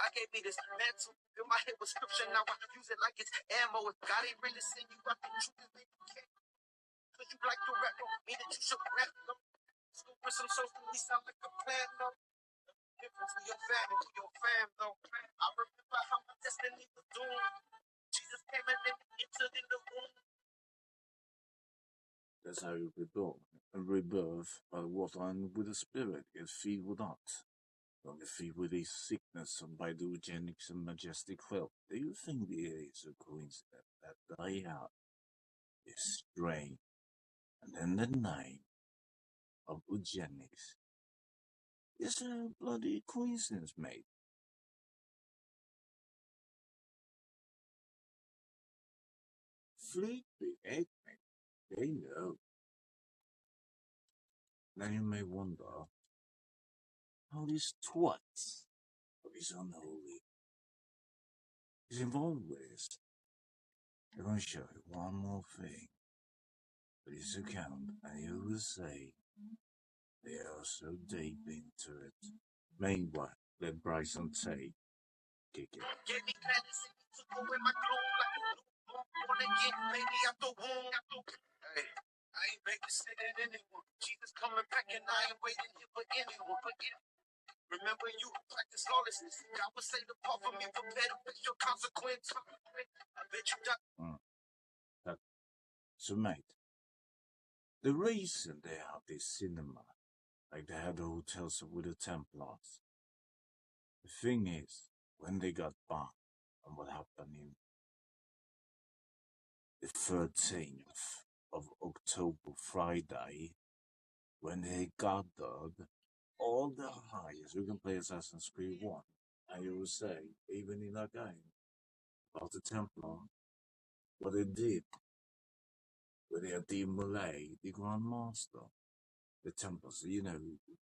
God gave me this mantle. Fill my head with scripture, now I use it like it's ammo. If God ain't really send you out, the truth is that you can't. Cause you like to rap, don't mean that you should rap. No. School with some social, we sound like a plan, no. Difference with your family, with your fam, though. I remember how my destiny was doomed. Jesus came and then entered in the room. That's how you rebuild. And rebirth by the water and with the spirit, it feed will not. Only feed with a sickness and by the eugenics and majestic wealth. Do you think there is a coincidence that they have is strange? And then the name of eugenics is a bloody coincidence, mate. Sleepy egg, mate. They know. Now you may wonder how these twats of his unholy is involved with this. I'm going to show you one more thing. But his account, and you will say they are so deep into it. Meanwhile, let Bryson say, kick it. Gave me gladness and he took away my gloom like a newborn born again, baby out the womb. Hey, I ain't babysitting anyone. Jesus coming back and I ain't waiting here for anyone. Remember you practice lawlessness. God would say depart from me, prepare to face your consequence. I bet you die. So mate, the reason they have this cinema, like they had the hotels with the Templars, the thing is, when they got bombed, and what happened in the 13th of October, Friday, when they gathered all the highest, you can play Assassin's Creed 1, and you will say, even in that game, about the Templar, what they did, where they had demolay the Grand Master, the Templars, you know,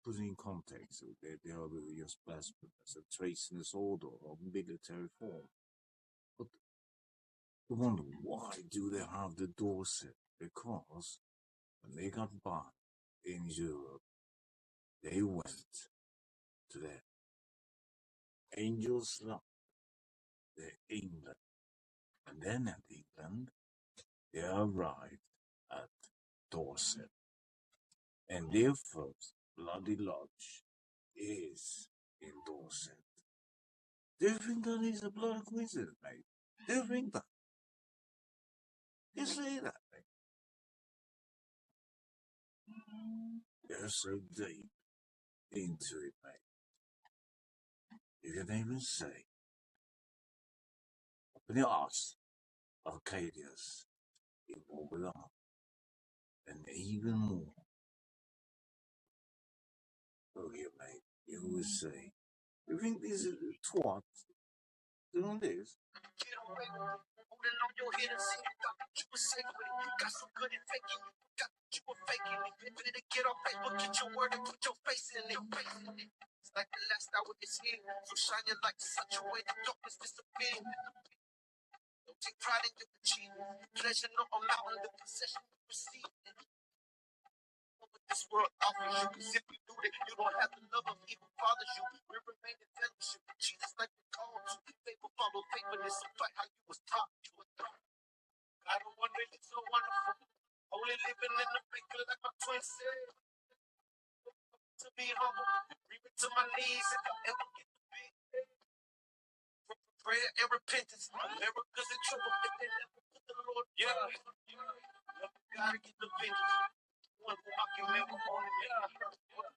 put in context, they are just blasphemous and tracing this order of military form. But I wonder, why do they have the Dorset? Because when they got banned in Europe, they went to the Angels Land, the England, and then at England, they arrived at Dorset. And their first bloody lodge is in Dorset. Do you think that is a bloody coincidence, mate? Do you think that? You say that, mate? They're so deep into it, mate. You can even say, open your arse, Arcadius, in Babylon, and even more. Oh, yeah, mate, you would say, you think these are twats doing this? Get away, holding on your head and see you thought that you were safe with it. You got so good at faking, you forgot that you were faking it. You better get off Facebook, get your word and put your face in it. It's like the last hour is here, so shine your light such a way that darkness disappear. Don't take pride in your achievement. Pleasure no amount in the possession you receive. What this world offers you, cause if you do that, you don't have the love of evil fathers you. We remain in fellowship with Jesus like we called to. Favor follow faithfulness, so fight how you was taught. I don't wonder it's so wonderful. Only living in the maker like my twin said. To be humble, bring me to my knees if I ever get to be. From prayer and repentance, America's in trouble if they never put the Lord. Yeah, never gotta get the vengeance. One who I can never on it. Yeah.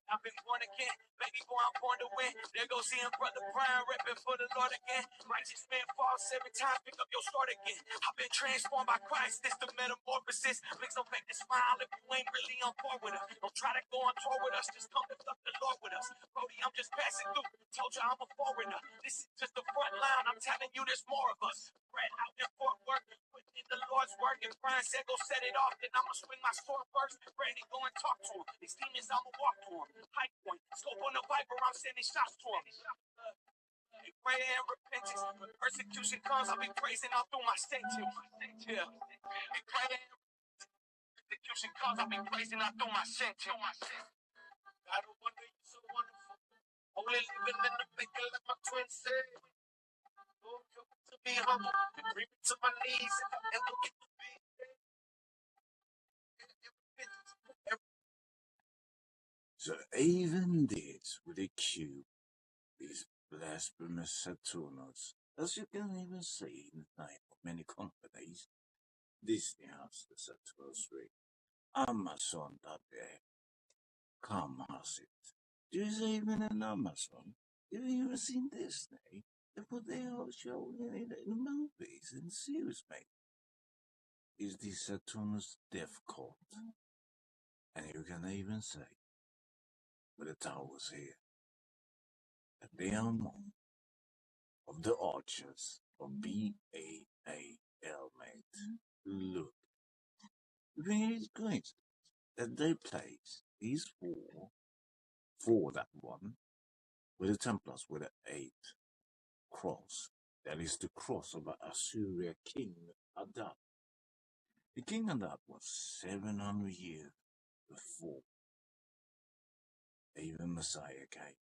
I've been born again, baby boy, I'm born to win. There goes seeing Brother Brian repping for the Lord again. Righteous man falls 7 times, pick up your start again. I've been transformed by Christ, this the metamorphosis. Please don't make me smile if you ain't really on par with us. Don't try to go on tour with us, just come lift up the Lord with us. Brody, I'm just passing through, told you I'm a foreigner. This is just the front line, I'm telling you there's more of us. Spread out in Fort Worth, putting in the Lord's work. And Brian said go set it off, then I'ma swing my sword first. Ready, go and talk to him. These demons, I'ma walk to him. High point, scope on the Viper, I'm sending shots to him. Prayer and repentance. When persecution comes, I'll be praising out through my sentence. Yeah. And prayer and persecution comes, I'll be praising out through my sentence. I don't wonder you're so wonderful. Only living in the maker like my twin said, oh, to be humble, bring me to my knees, and look at the big So even this with a cube, these blasphemous Saturnals, as you can even see in the name of many companies, Disney has the Saturnus ring, Amazon that there, come has it. There's even an Amazon. Have you ever seen Disney? They put their whole show in movies and series, mate. Is the Saturnus death cult? And you can even say, with the towers here, that they are among of the archers of BAAL, mate. Look, the thing is great that they place these for that one, with the Templars with the 8 cross. That is the cross of Assyria King Adad. The King Adad was 700 years before even Messiah came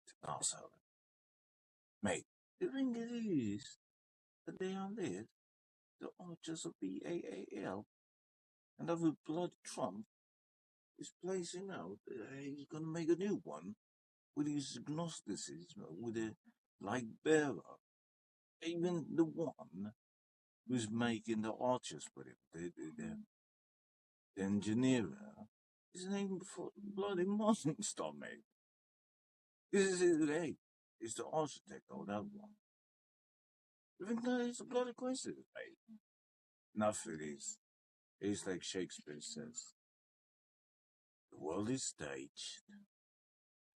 to Passover. Mate, the thing is that they are led the archers of BAAL, and that with bloody Trump is placing out, he's gonna make a new one with his Gnosticism, with a light bearer. Even the one who's making the archers with him, the engineer, is named for bloody monster, mate. This is hey, it's the architect of that one. You think that is a bloody coincidence, mate? Nothing is. It's like Shakespeare says. The world is staged,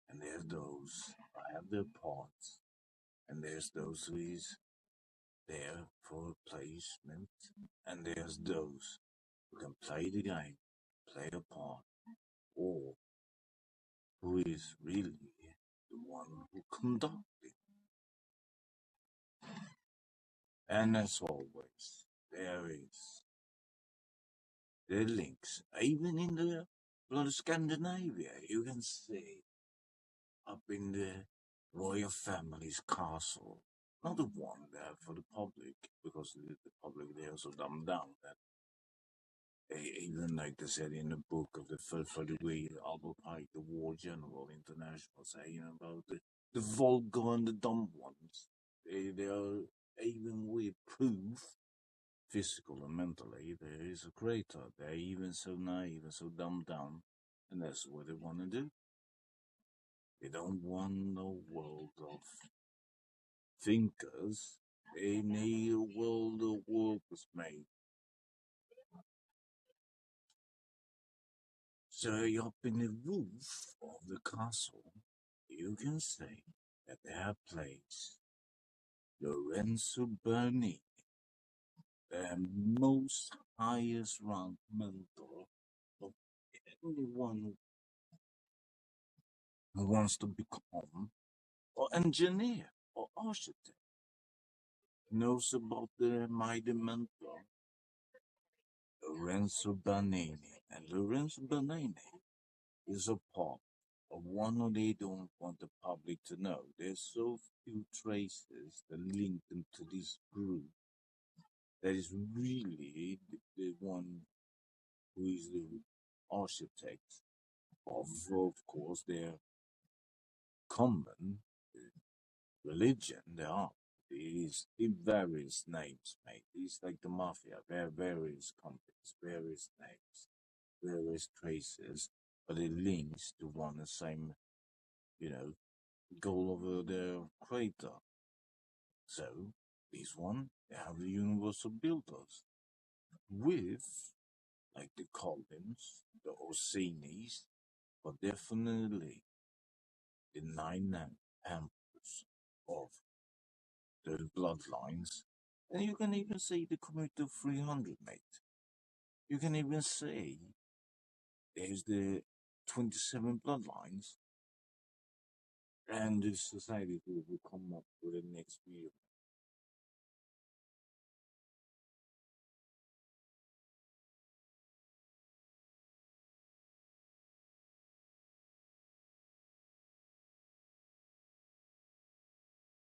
and there's those who have their parts, and there's those who is there for placement, and there's those who can play the game, play a part, or who is really the one who conducted it. And as always, there is the links, even in the blood of Scandinavia, you can see up in the royal family's castle. Not the one there for the public, because the public they are so dumbed down that even like they said in the book of the third degree, Albert Pike, the war general international, saying about the vulgar and the dumb ones. They are even with proof, physical and mentally, there is a creator. They're even so naive and so dumbed down, and that's what they want to do. They don't want no world of thinkers. They need a world of workers, mate. So up in the roof of the castle, you can say that they have placed Lorenzo Bernini, the most highest ranked mentor of anyone who wants to become or engineer or architect. Knows about the mighty mentor Lorenzo Bernini, and Lorenzo Bernini is a part of one who they don't want the public to know. There's so few traces that link them to this group that is really the one who is the architect of course, their common religion, their art. It is in various names, mate. It's like the mafia, there are various companies, various names, various traces, but it links to one and same, goal of their creator. So, this one, they have the universal builders with, like the Collins, the Orsini's, but definitely the nine amps of the bloodlines. And you can even say the community of 300, mate. You can even say there's the 27 bloodlines, and the society will come up with the next video.